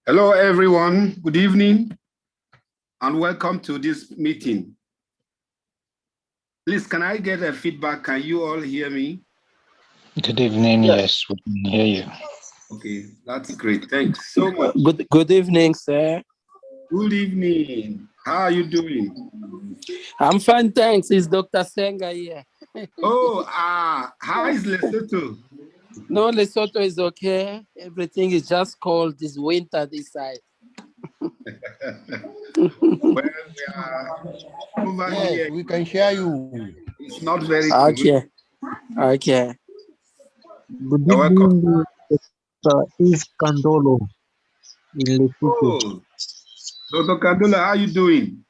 Hello, everyone. Good evening and welcome to this meeting. Please, can I get a feedback? Can you all hear me? Good evening. Yes, we can hear you. Okay, that's great. Thanks so much. Good evening, sir. Good evening. How are you doing? I'm fine, thanks. It's Dr. Senga here. Oh, how is Lesotho? No, Lesotho is okay. Everything is just cold. It's winter this side. Well, we are over here. Yes, we can share you. It's not very cold. Okay. Good You're welcome. evening, East Kandolo in Lesotho. Oh, Dr. Kandola, how are you doing?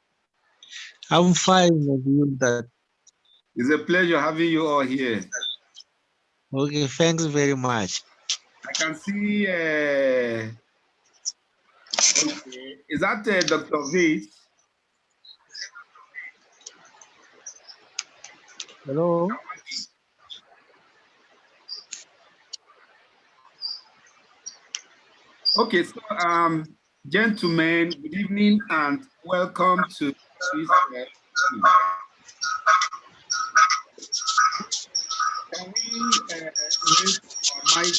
I'm fine with you. That It's a pleasure having you all here. okay? Thanks very much. I can see, okay. Is that Dr. V? Hello. Okay, so gentlemen, good evening and welcome to this meeting. Can we raise our mic?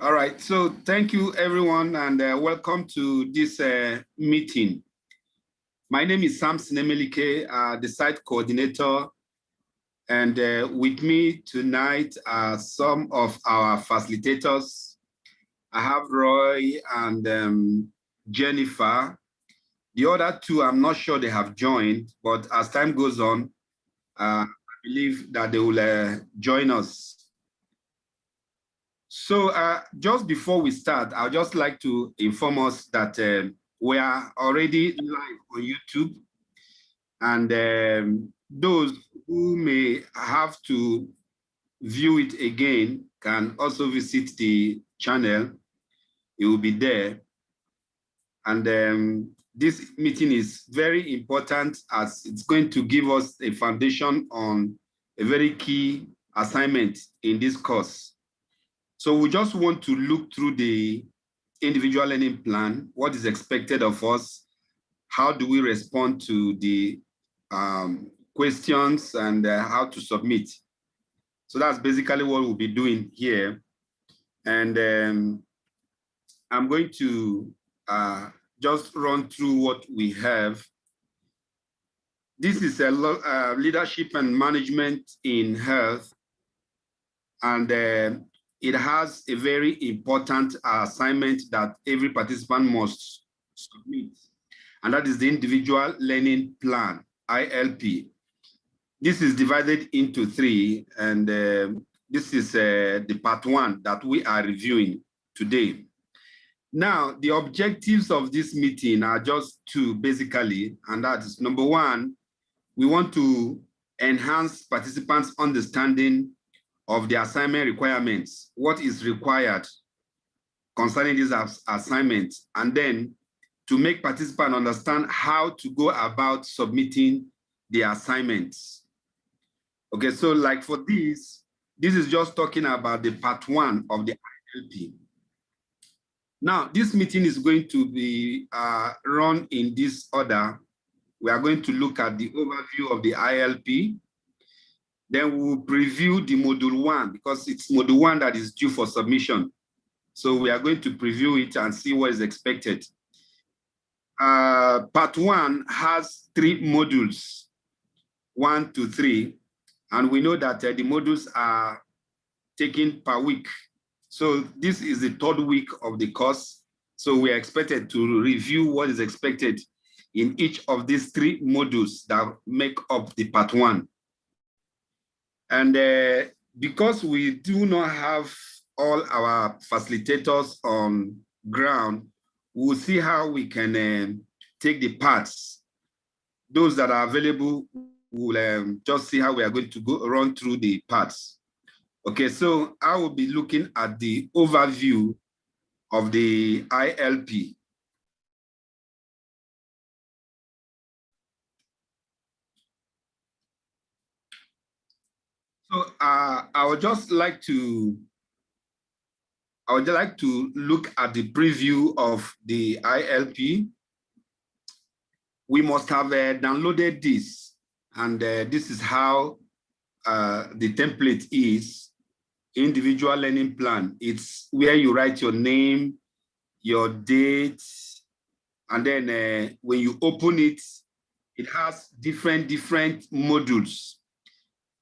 All right, so thank you everyone and welcome to this meeting. My name is Samson Emelike, the site coordinator, and with me tonight are some of our facilitators. I have Roy and Jennifer. The other two, I'm not sure they have joined, but as time goes on, I believe that they will join us. So just before we start, I'd just like to inform us that we are already live on YouTube, and those who may have to view it again can also visit the channel. It will be there. And this meeting is very important as it's going to give us a foundation on a very key assignment in this course. So we just want to look through the individual learning plan, what is expected of us, how do we respond to the questions, and how to submit. So that's basically what we'll be doing here. And I'm going to just run through what we have. This is a leadership and management in health, and it has a very important assignment that every participant must submit, and that is the individual learning plan, ILP. This is divided into three, and this is the part one that we are reviewing today. Now, the objectives of this meeting are just two, basically, and that is number one, we want to enhance participants' understanding of the assignment requirements, what is required concerning these assignments, and then to make participants understand how to go about submitting the assignments. Okay, so like for this is just talking about the part one of the ILP. Now, this meeting is going to be run in this order. We are going to look at the overview of the ILP. Then we will preview the module one because it's module one that is due for submission. So we are going to preview it and see what is expected. Part one has 3 modules, 1 to 3. And we know that the modules are taken per week. So this is the 3rd week of the course. So we are expected to review what is expected in each of these 3 modules that make up the part one. And because we do not have all our facilitators on ground, we'll see how we can take the parts. Those that are available, we'll just see how we are going to run through the parts. Okay, so I will be looking at the overview of the ILP. So I would just like to look at the preview of the ILP. We must have downloaded this, and this is how the template is. Individual learning plan. It's where you write your name, your date, and then when you open it, it has different modules,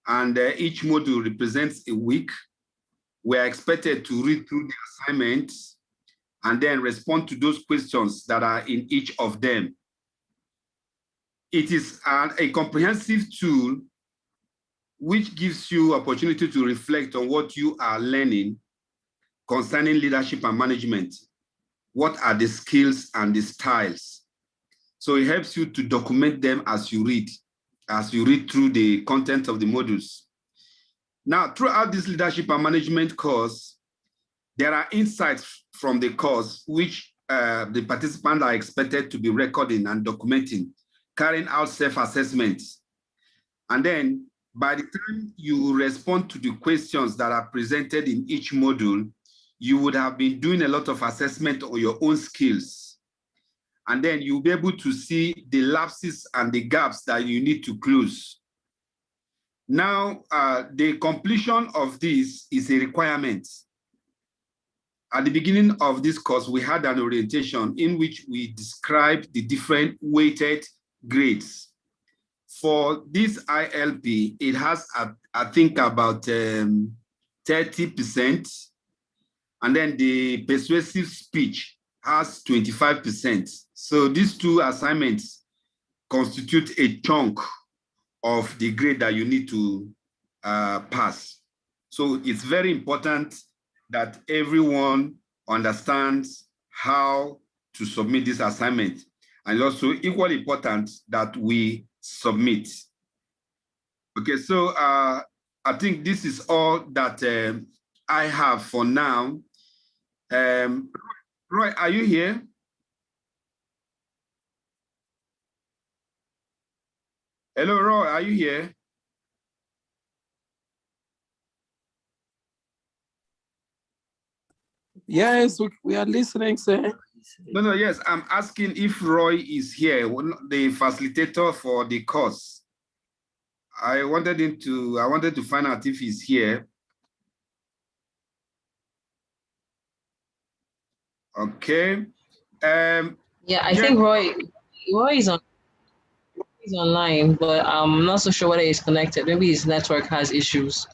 and each module represents a week. We are expected to read through the assignments and then respond to those questions that are in each of them. It is a comprehensive tool which gives you opportunity to reflect on what you are learning concerning leadership and management. What are the skills and the styles? So it helps you to document them as you read through the content of the modules. Now, throughout this leadership and management course, there are insights from the course which the participants are expected to be recording and documenting, carrying out self-assessments. And then by the time you respond to the questions that are presented in each module, you would have been doing a lot of assessment on your own skills. And then you'll be able to see the lapses and the gaps that you need to close. Now, the completion of this is a requirement. At the beginning of this course, we had an orientation in which we described the different weighted grades. For this ILP, it has, I think, about 30%. And then the persuasive speech has 25%. So these two assignments constitute a chunk of the grade that you need to pass. So it's very important that everyone understands how to submit this assignment. And also equally important that we submit. Okay, so I think this is all that I have for now. Roy, are you here? Hello, Roy, are you here? Yes, we are listening, sir. No, yes, I'm asking if Roy is here, the facilitator for the course. I wanted to find out if he's here. Okay. Yeah, I think Roy is online, but I'm not so sure whether he's connected. Maybe his network has issues.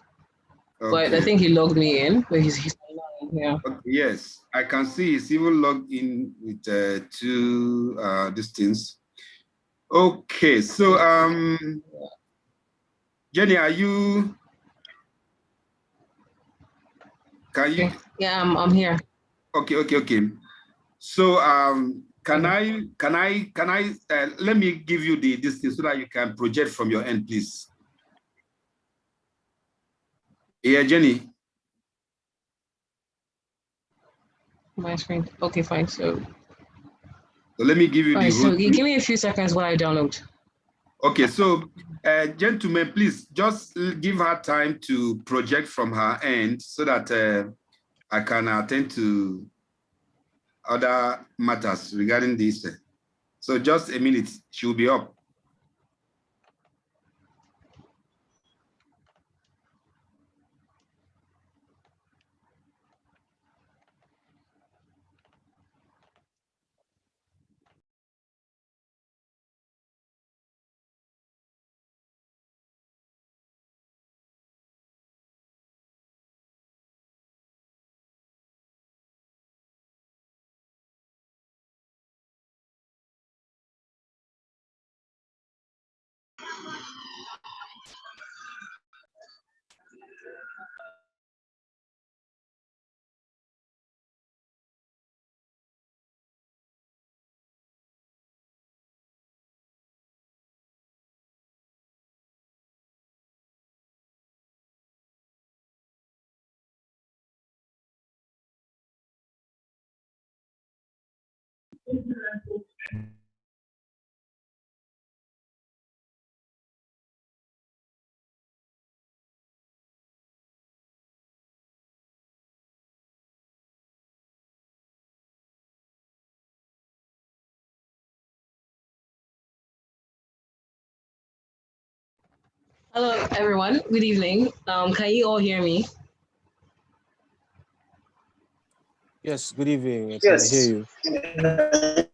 Okay. But I think he logged me in, but he's online. Yeah. Okay, yes, I can see he's even logged in with two these things. Okay, so Jenny, are you? Can you? Yeah, I'm here. Okay. So can I let me give you the distance so that you can project from your end, please. Yeah, Jenny. My screen. Okay, fine. So let me give you the. So give me a few seconds while I download. Okay, so gentlemen, please just give her time to project from her end so that I can attend to other matters regarding this. So just a minute, she will be up. Hello, everyone. Good evening. Can you all hear me? Yes, good evening. I can hear you.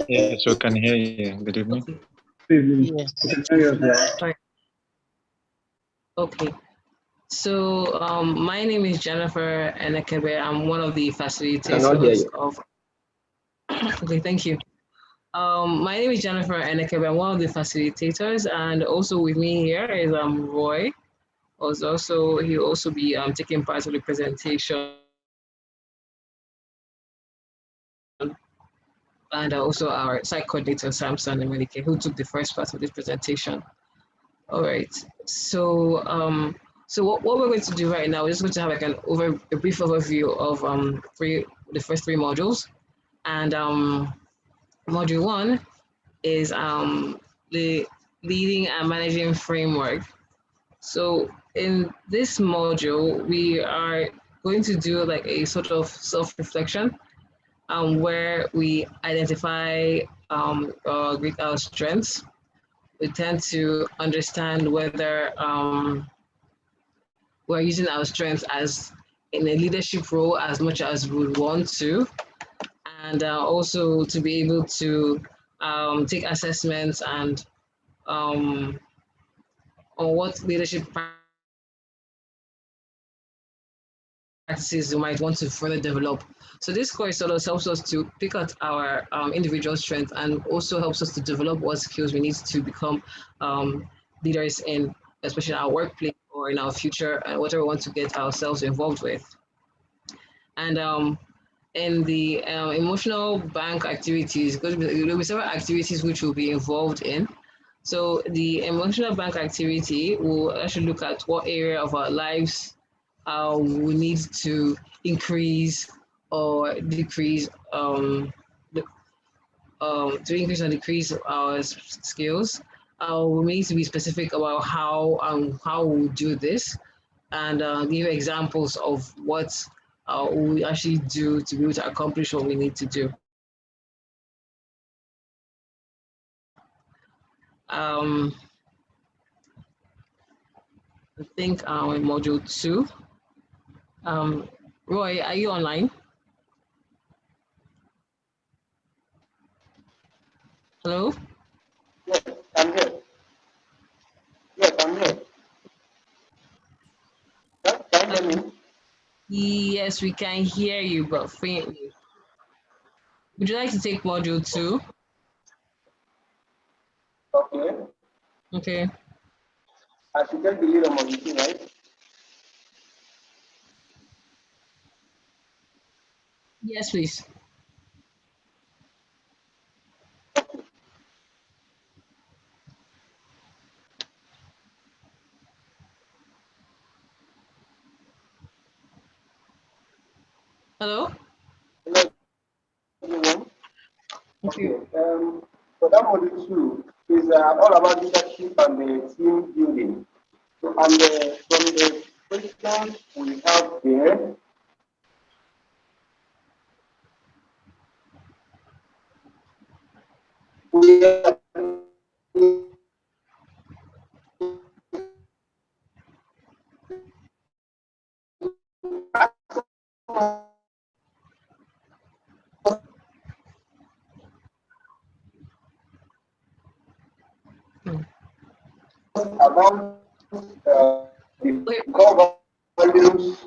Yes, we can hear you. Good evening. Yeah. Okay. So my name is Jennifer Enekebe. I'm one of the facilitators of. Okay, thank you. My name is Jennifer Enekebe. I'm one of the facilitators, and also with me here is Roy. He'll also be taking part of the presentation, and also our site coordinator Samson Emelike, who took the first part of this presentation. All right. So what we're going to do right now is just going to have like a brief overview of the first three modules, and module one is the leading and managing framework. So in this module, we are going to do like a sort of self-reflection where we identify our strengths. We tend to understand whether we're using our strengths as in a leadership role as much as we would want to, and also to be able to take assessments and on what leadership practices we might want to further develop. So this course sort of helps us to pick out our individual strengths and also helps us to develop what skills we need to become leaders in, especially in our workplace or in our future and whatever we want to get ourselves involved with. And in the emotional bank activities, there will be several activities which we'll be involved in. So the emotional bank activity will actually look at what area of our lives we need to increase or decrease to increase or decrease our skills. We need to be specific about how we do this and give examples of what we actually do to be able to accomplish what we need to do. I think in module 2. Roy, are you online? Hello? Yes, I'm here. Yes, I'm here. Can you hear me? Yes, we can hear you, but faintly. Would you like to take module 2? Okay. Okay. I should take the lead on module 2, right? Yes, please. Hello? Hello, everyone. Okay. So that module 2 is all about leadership and the team building. So, and from the questions we have there, we are about the core values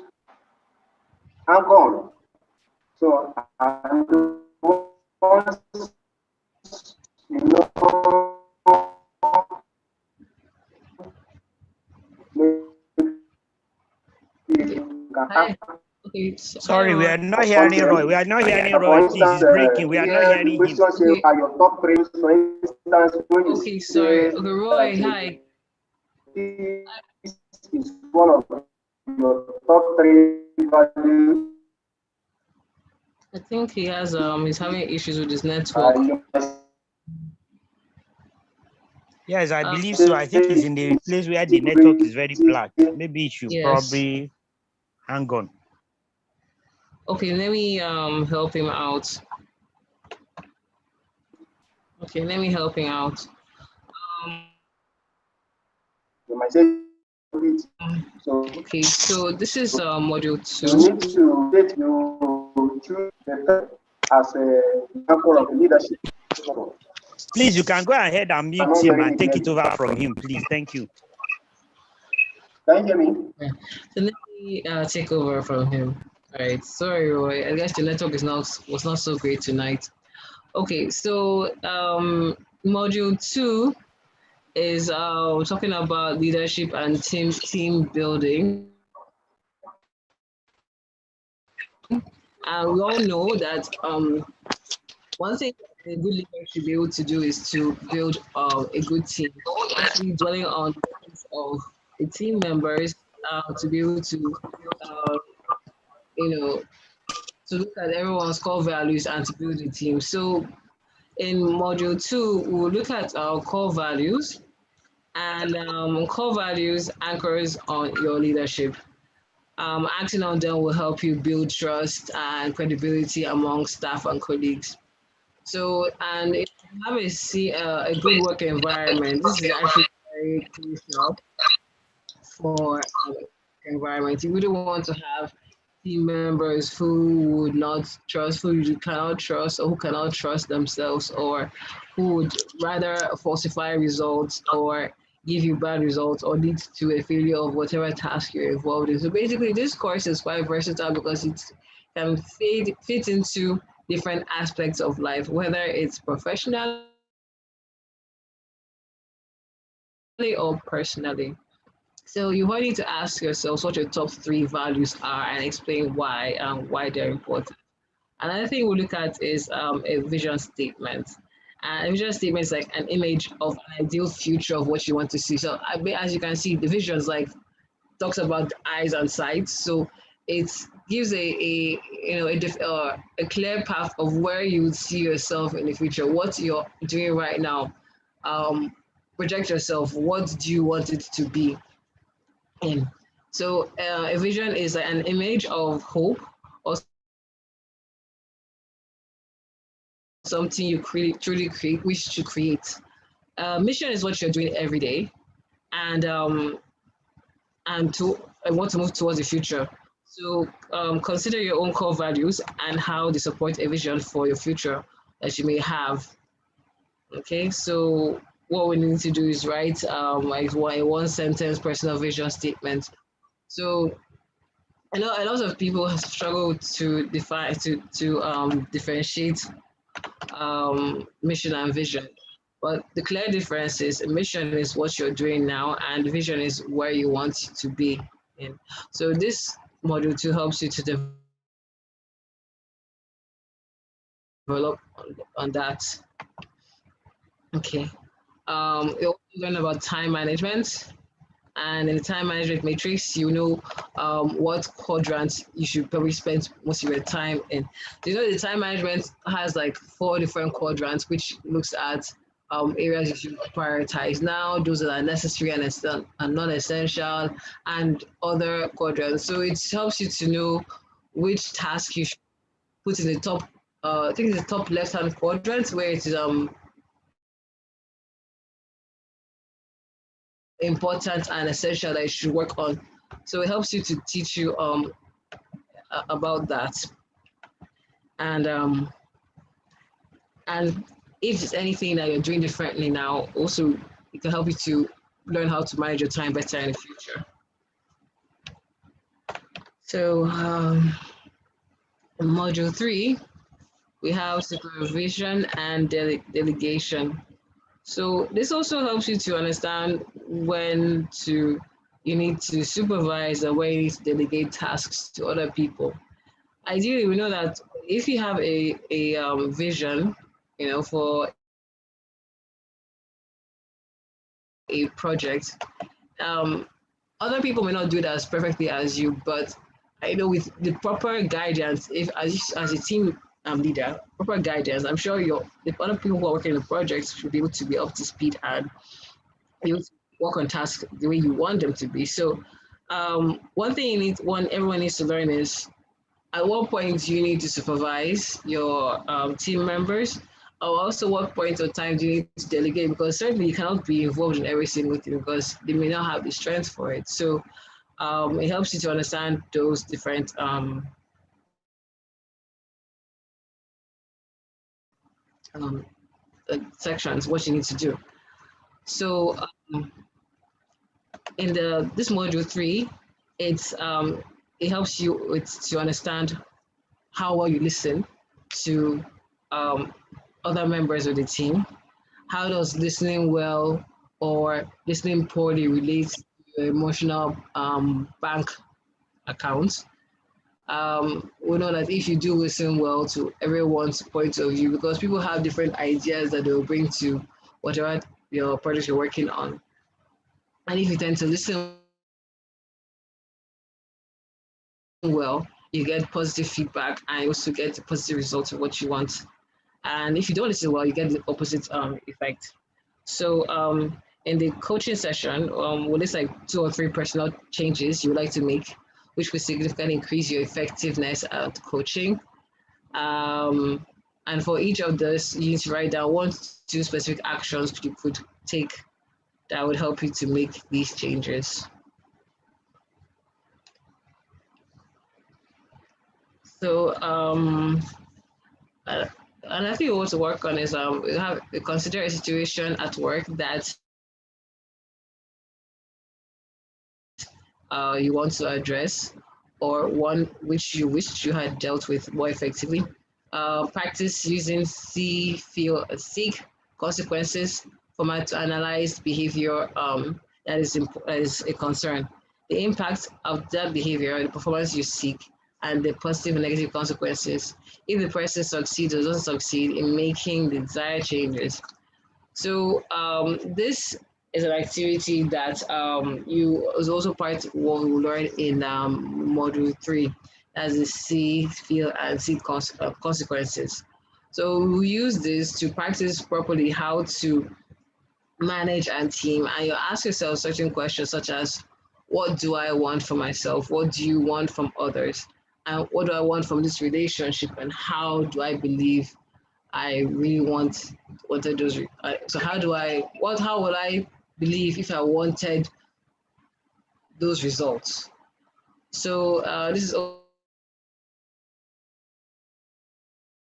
and on. So, and once you know, Hi. Okay. Sorry, we Roy. are not hearing Roy. We are not hearing for Roy. Please, instance, he's breaking. We are not here the hearing him. question say Okay. are your top three, for instance, when you Okay, sorry. say Okay, Roy, hi. this is one of your top three values, I think he has he's having issues with his network. you must Yes, I believe so. say I think he's in the place where the network is very integrity. flat. Maybe he should Yes. probably hang on. Okay, let me help him out. Okay, let me help him out. You might say So Okay, so this is module we 2. need to get you choose the as a example of leadership. Please, you can go ahead and mute him and take it over from him, please. Thank you. Can you hear me? Yeah. So let me take over from him. All right, sorry, Roy. I guess the network was not so great tonight. Okay, so module 2 is talking about leadership and team building. And we all know that one thing a good leader should be able to do is to build a good team. Actually, dwelling on the needs of the team members to be able to, uh, you know, to look at everyone's core values and to build a team. So in module 2, we'll look at our core values, and core values anchors on your leadership. Acting on them will help you build trust and credibility among staff and colleagues. So, and if you have a good work environment, this is actually very crucial for environment. You wouldn't want to have team members who would not trust, who you cannot trust, or who cannot trust themselves, or who would rather falsify results or give you bad results or lead to a failure of whatever task you're involved in. So basically, this course is quite versatile because it can fit into different aspects of life, whether it's professionally or personally. So you might need to ask yourself what your top 3 values are and explain why they're important. Another thing we'll look at is a vision statement. And a vision statement is like an image of an ideal future of what you want to see. So as you can see, the vision is like talks about the eyes and sights. So it gives a clear path of where you would see yourself in the future, what you're doing right now. Project yourself. What do you want it to be in? So a vision is an image of hope or something you truly wish to create. Mission is what you're doing every day, and I want to move towards the future. So consider your own core values and how they support a vision for your future that you may have. Okay, so what we need to do is write like a 1 sentence personal vision statement. So I know a lot of people struggle to differentiate mission and vision. But the clear difference is mission is what you're doing now, and vision is where you want to be in. So this module 2 helps you to develop on that. Okay. You'll learn about time management. And in the time management matrix, you know what quadrants you should probably spend most of your time in. You know, the time management has like 4 different quadrants, which looks at areas you should prioritize now, those that are necessary and non-essential, and other quadrants. So it helps you to know which task you should put in the top, I think it's the top left-hand quadrant where it is important and essential that you should work on. So it helps you to teach you about that. And if there's anything that you're doing differently now, also it can help you to learn how to manage your time better in the future. So in module 3, we have supervision and delegation. So this also helps you to understand when you need to supervise and when you need to delegate tasks to other people. Ideally, we know that if you have a vision, for a project, other people may not do it as perfectly as you, but I know with the proper guidance, if as a team leader, proper guidance, I'm sure the other people who are working in the project should be able to be up to speed and be able to work on tasks the way you want them to be. So one thing everyone needs to learn is at what point you need to supervise your team members. or also what point of time do you need to delegate? Because certainly you cannot be involved in every single thing because they may not have the strength for it. So it helps you to understand those different sections, what you need to do. So in this module 3, it helps you to understand how well you listen to other members of the team. How does listening well or listening poorly relate to your emotional bank account? We know that if you do listen well to everyone's point of view, because people have different ideas that they will bring to whatever your project you're working on. And if you tend to listen well, you get positive feedback and you also get the positive results of what you want. And if you don't listen well, you get the opposite effect. So in the coaching session, we'll list like 2 or 3 personal changes you would like to make, which will significantly increase your effectiveness at coaching. And for each of those, you need to write down 1 to 2 specific actions you could take that would help you to make these changes. So another thing we want to work on is consider a situation at work that you want to address, or one which you wished you had dealt with more effectively. Practice using seek consequences format to analyze behavior that is a concern. The impact of that behavior, the performance you seek, and the positive and negative consequences if the person succeeds or doesn't succeed in making the desired changes. So this is an activity that is also part of what we learned in module 3, as the see, feel, and seek consequences. So we use this to practice properly how to manage and team, and you ask yourself certain questions such as, what do I want for myself? What do you want from others? And what do I want from this relationship? And how do I believe I really wanted those? So how would I believe if I wanted those results? So this is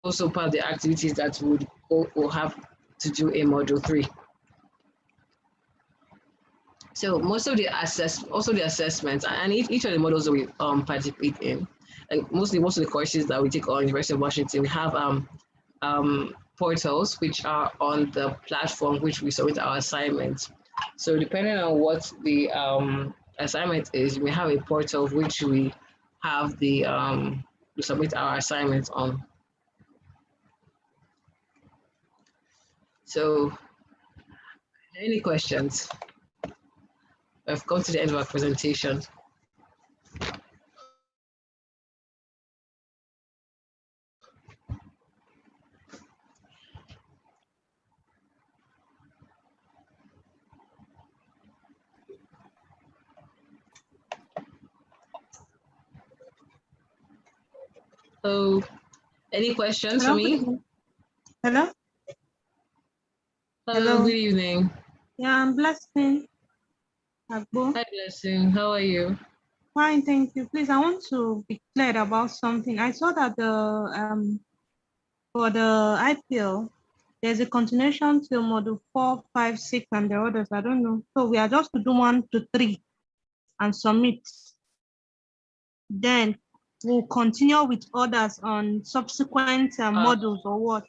also part of the activities that we'll have to do in module 3. So most of the assessments and each of the models that we participate in, like most of the courses that we take on University of Washington, we have portals which are on the platform which we submit our assignments. So depending on what the assignment is, we have a portal which we have we submit our assignments on. So any questions? I've come to the end of our presentation. So, any questions for me? Hello? Hello, good evening. Yeah, I'm Blessing. Agbo. Hi, Blessing. How are you? Fine, thank you. Please, I want to be clear about something. I saw that for the IPL, there's a continuation till module 4, 5, 6, and the others. I don't know. So we are just to do 1 to 3 and submit. Then we'll continue with others on subsequent modules or what?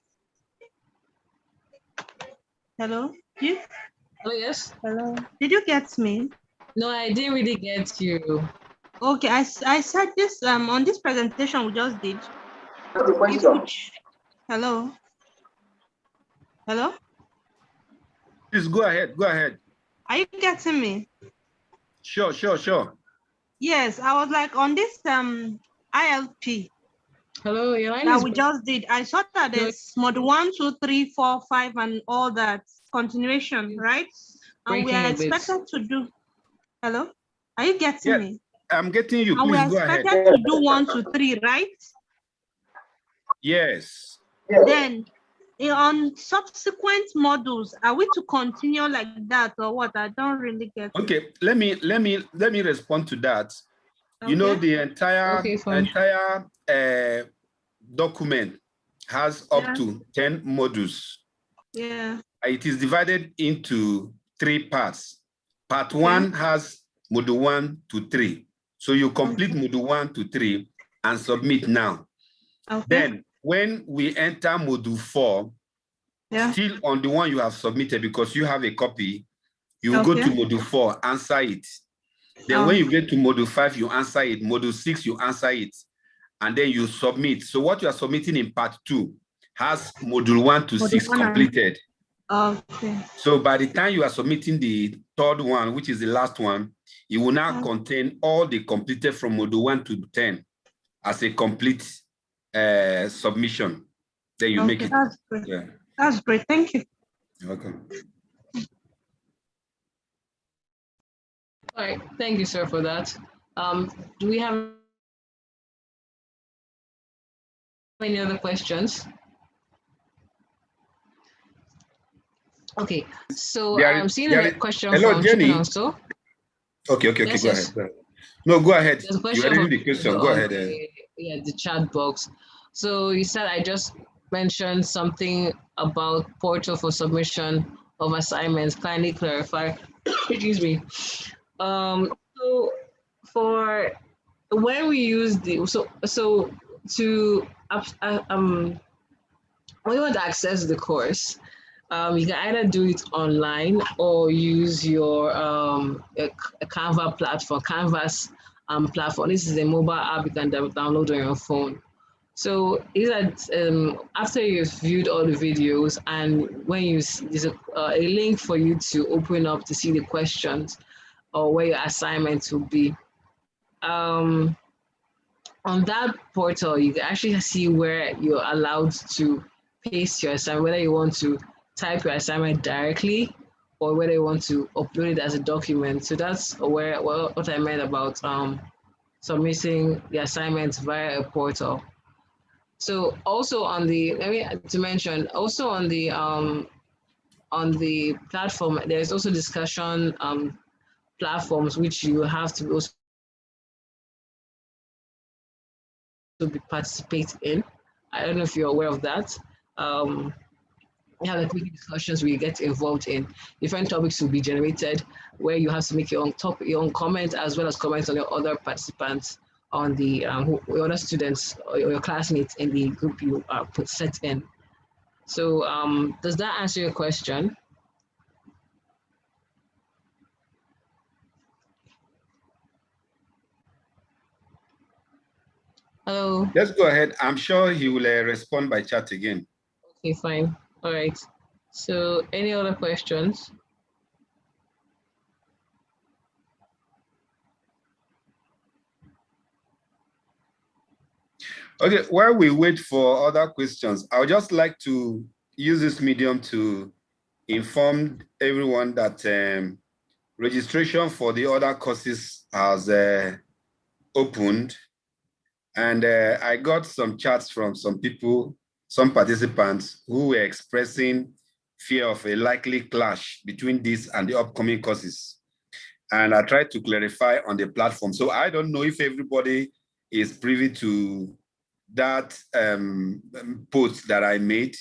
Hello? Oh, yes. Hello. Did you get me? No, I didn't really get you. Okay, I said this on this presentation we just did. Hello. Hello. Please go ahead. Go ahead. Are you getting me? Sure. Yes, I was like on this ILP. Hello, your line that is we just did. I saw that there's module 1, 2, 3, 4, 5, and all that continuation, right? And we are expected to do. Hello, are you getting me? I'm getting you. And Please we go are ahead. expected to do 1 to 3, right? Yes. Then on subsequent modules, are we to continue like that or what? I don't really get. Okay, let me respond to that. You know, the entire document has up to 10 modules. Yeah. It is divided into 3 parts. Part 1 has module 1 to 3. So you complete module 1 to 3 and submit now. Then when we enter module 4, still on the one you have submitted, because you have a copy, you go to module 4, answer it. Then when you get to module 5, you answer it. Module 6, you answer it. And then you submit. So what you are submitting in part 2 has module 1 to 6 completed. Okay. So by the time you are submitting the third one, which is the last one, it will now contain all the completed from module 1 to 10 as a complete submission. Then you make it. That's great. Yeah. That's great. Thank you. You're welcome. All right. Thank you, sir, for that. Do we have any other questions? Okay, so I'm seeing a question from Jenny. Chicken also. Okay, go ahead. No, go ahead. There's a question You are reading the question. Go ahead. The chat box. So you said I just mentioned something about portal for submission of assignments. Kindly clarify. Excuse me. So for when we use the when you want to access the course, you can either do it online or use your a Canva platform, Canvas platform. This is a mobile app you can download on your phone. So is that after you've viewed all the videos and when there's a link for you to open up to see the questions or where your assignment will be. On that portal, you can actually see where you're allowed to paste your assignment, whether you want to type your assignment directly or whether you want to upload it as a document. So that's what I meant about submitting the assignments via a portal. So also on the, on the platform, there's also discussion platforms which you have to also participate in. I don't know if you're aware of that. We have like weekly discussions where you get involved in different topics will be generated where you have to make your own comment as well as comments on your other participants on the your other students or your classmates in the group you are set in. So does that answer your question? Hello. Let's go ahead. I'm sure he will respond by chat again. Okay, fine. All right. So any other questions? Okay, while we wait for other questions, I would just like to use this medium to inform everyone that registration for the other courses has opened. And I got some chats from some people, some participants who were expressing fear of a likely clash between this and the upcoming courses. And I tried to clarify on the platform. So I don't know if everybody is privy to that post that I made.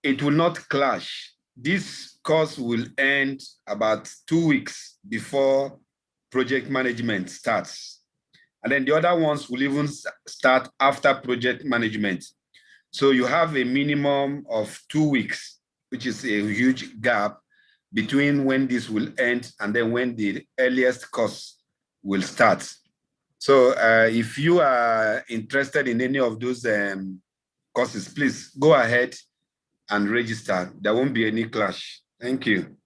It will not clash. This course will end about 2 weeks before project management starts. And then the other ones will even start after project management. So you have a minimum of 2 weeks, which is a huge gap between when this will end and then when the earliest course will start. So if you are interested in any of those courses, please go ahead and register. There won't be any clash. Thank you.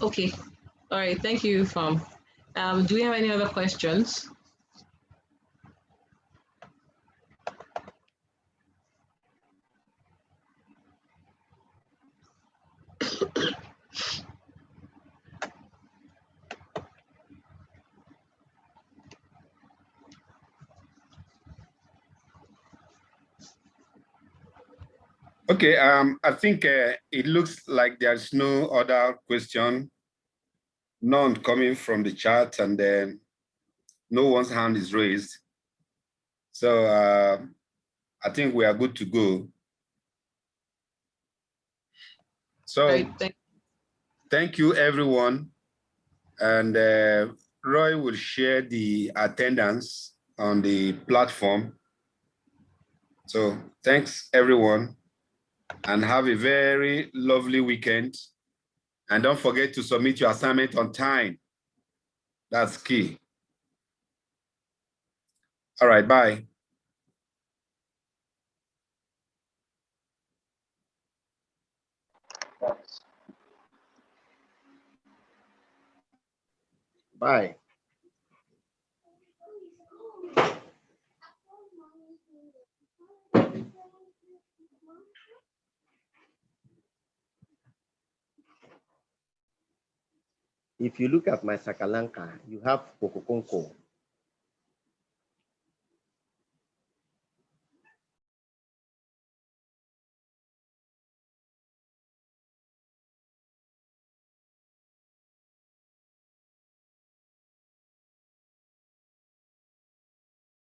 Okay. All right. Thank you, Fam. Do we have any other questions? Okay, I think it looks like there's no other question, none coming from the chat, and then no one's hand is raised. So I think we are good to go. So thank you, everyone. And Roy will share the attendance on the platform. So thanks, everyone, and have a very lovely weekend. And don't forget to submit your assignment on time. That's key. All right, bye. Bye. If you look at my Sakalanka, you have Kokokonko.